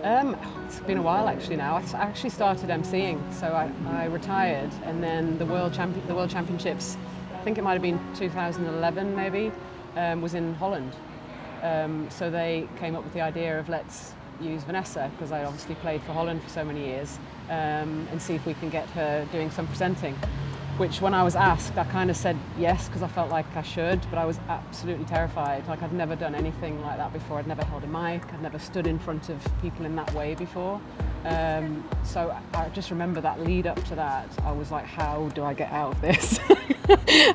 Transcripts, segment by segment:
It's been a while actually now. I actually started emceeing, so I retired, and then the World Championships, I think it might have been 2011 maybe, was in Holland. So they came up with the idea of let's use Vanessa, because I obviously played for Holland for so many years, and see if we can get her doing some presenting. Which, when I was asked, I kind of said yes, because I felt like I should, but I was absolutely terrified. Like, I'd never done anything like that before. I'd never held a mic, I'd never stood in front of people in that way before. So I just remember that lead up to that, I was like, how do I get out of this?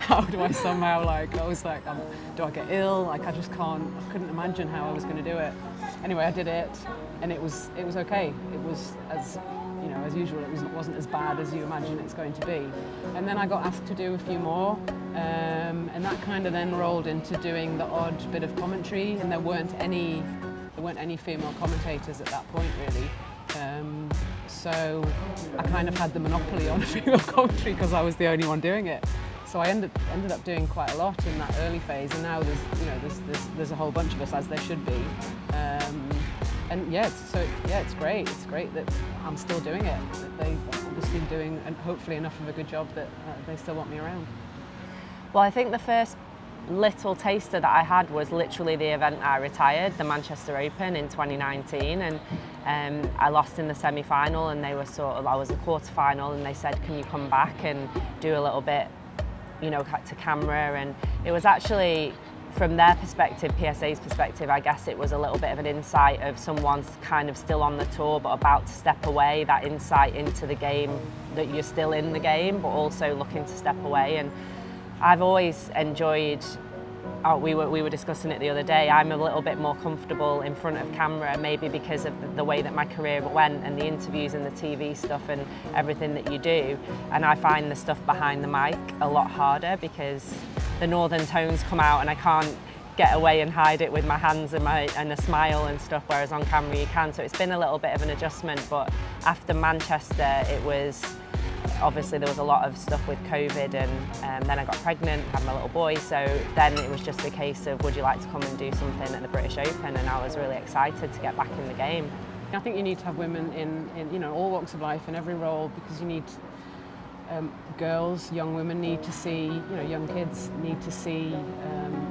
How do I somehow, do I get ill? Like, I couldn't imagine how I was going to do it. Anyway, I did it, and it was okay. It was, as usual, it wasn't as bad as you imagine it's going to be. And then I got asked to do a few more, and that kind of then rolled into doing the odd bit of commentary, and there weren't any female commentators at that point, really. So I kind of had the monopoly on female commentary because I was the only one doing it. So I ended up doing quite a lot in that early phase, and now there's a whole bunch of us, as there should be. And it's great. It's great that I'm still doing it. That they're obviously doing, and hopefully enough of a good job that they still want me around. Well, I think the first little taster that I had was literally the event I retired, the Manchester Open in 2019, and I lost in the semi-final, and they were I was a quarter-final, and they said, can you come back and do a little bit, to camera? And it was actually, from their perspective, PSA's perspective, I guess it was a little bit of an insight of someone's kind of still on the tour but about to step away, that insight into the game, that you're still in the game but also looking to step away. And I've always enjoyed, we were discussing it the other day, I'm a little bit more comfortable in front of camera, maybe because of the way that my career went and the interviews and the TV stuff and everything that you do. And I find the stuff behind the mic a lot harder because the northern tones come out and I can't get away and hide it with my hands and a smile and stuff, whereas on camera you can. So it's been a little bit of an adjustment, but after Manchester it was, obviously there was a lot of stuff with COVID, and then I got pregnant, had my little boy, so then it was just a case of, would you like to come and do something at the British Open? And I was really excited to get back in the game. I think you need to have women in all walks of life, in every role, because you need girls, young women need to see, young kids need to see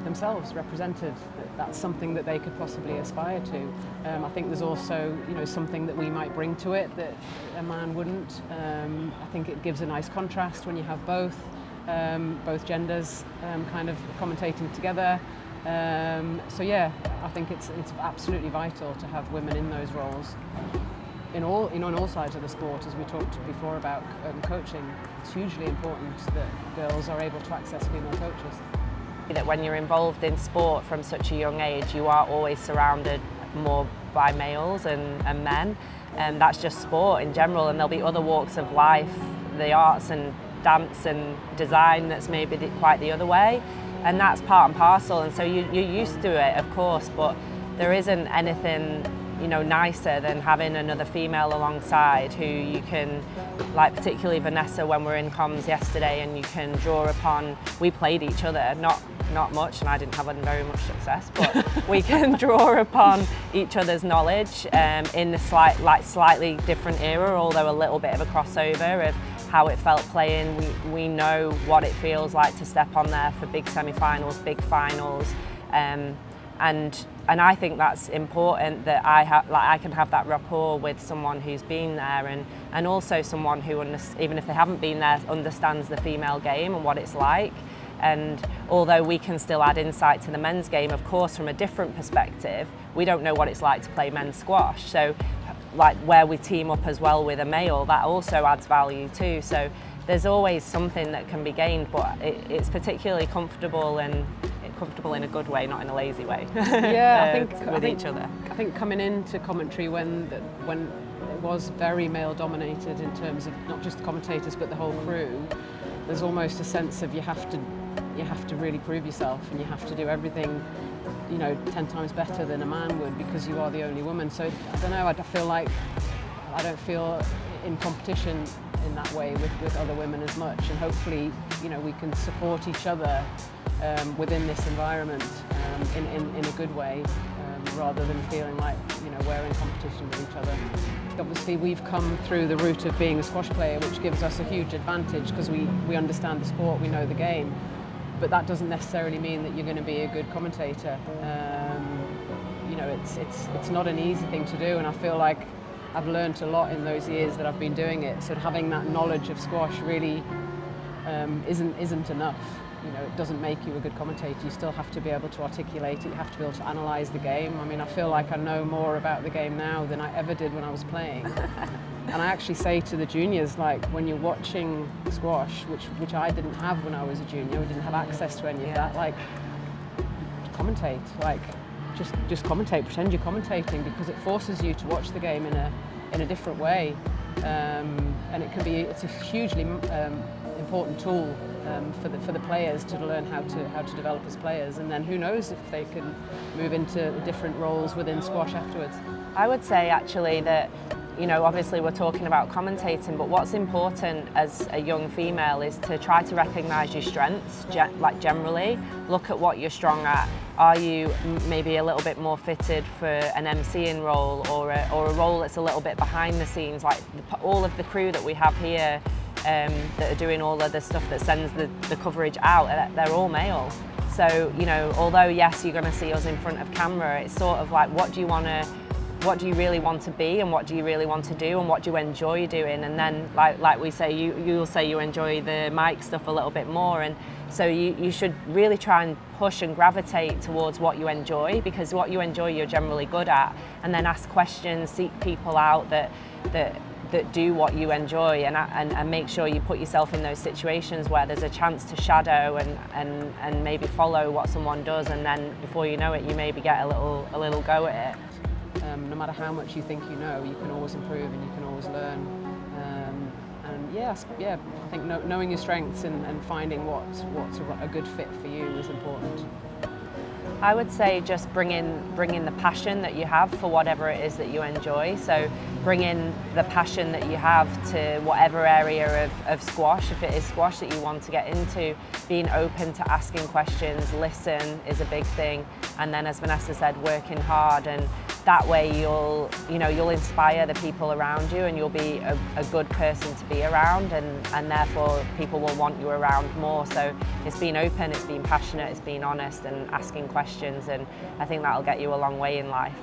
themselves represented. That's something that they could possibly aspire to. I think there's also, something that we might bring to it that a man wouldn't. I think it gives a nice contrast when you have both genders kind of commentating together. So yeah, I think it's absolutely vital to have women in those roles. In all sides of the sport, as we talked before about coaching, it's hugely important that girls are able to access female coaches. That when you're involved in sport from such a young age, you are always surrounded more by males and men, and that's just sport in general. And there'll be other walks of life, the arts and dance and design, that's maybe quite the other way, and that's part and parcel. And so you're used to it, of course, but there isn't anything nicer than having another female alongside who you can, like particularly Vanessa, when we're in comms yesterday, and you can draw upon. We played each other, not much, and I didn't have very much success, but we can draw upon each other's knowledge in a slightly different era, although a little bit of a crossover of how it felt playing. We know what it feels like to step on there for big semi-finals, big finals, and I think that's important, that I can have that rapport with someone who's been there, and also someone who, even if they haven't been there, understands the female game and what it's like. And although we can still add insight to the men's game, of course, from a different perspective, we don't know what it's like to play men's squash. So like where we team up as well with a male, that also adds value too. So there's always something that can be gained, but it's particularly comfortable in a good way, not in a lazy way. Yeah, I think each other. I think coming into commentary when it was very male dominated in terms of not just the commentators but the whole crew, there's almost a sense of you have to really prove yourself, and you have to do everything 10 times better than a man would, because you are the only woman. So I don't know, I feel like I don't feel in competition in that way with other women as much, and hopefully we can support each other within this environment in a good way, rather than feeling like we're in competition with each other. Obviously we've come through the route of being a squash player, which gives us a huge advantage because we understand the sport, we know the game, but that doesn't necessarily mean that you're going to be a good commentator. You know, it's not an easy thing to do, and I feel like I've learned a lot in those years that I've been doing it. So having that knowledge of squash really isn't enough. You know, it doesn't make you a good commentator. You still have to be able to articulate it. You have to be able to analyse the game. I mean, I feel like I know more about the game now than I ever did when I was playing. And I actually say to the juniors, like, when you're watching squash, which I didn't have when I was a junior, we didn't have access to any of that, like, commentate, like, just commentate, pretend you're commentating, because it forces you to watch the game in a different way. And it's a hugely important tool for the players to learn how to develop as players, and then who knows if they can move into different roles within squash afterwards. I would say actually that, you know, obviously we're talking about commentating, but what's important as a young female is to try to recognise your strengths, like generally. Look at what you're strong at. Are you maybe a little bit more fitted for an emceeing role, or a role that's a little bit behind the scenes, like all of the crew that we have here that are doing all of the stuff that sends the coverage out, they're all male. So, you know, although yes, you're going to see us in front of camera, it's sort of like, what do you really want to be, and what do you really want to do, and what do you enjoy doing? And then, like we say, you'll say you enjoy the mic stuff a little bit more, and so you should really try and push and gravitate towards what you enjoy, because what you enjoy you're generally good at, and then ask questions, seek people out that do what you enjoy, and make sure you put yourself in those situations where there's a chance to shadow and maybe follow what someone does, and then before you know it, you maybe get a little go at it. No matter how much you think you know, you can always improve and you can always learn. And I think knowing your strengths and finding what's a good fit for you is important. I would say just bring in the passion that you have for whatever it is that you enjoy. So bring in the passion that you have to whatever area of squash, if it is squash that you want to get into. Being open to asking questions, listen is a big thing, and then, as Vanessa said, working hard, and that way you'll inspire the people around you, and you'll be a good person to be around, and therefore people will want you around more. So it's being open, it's being passionate, it's being honest and asking questions, and I think that'll get you a long way in life.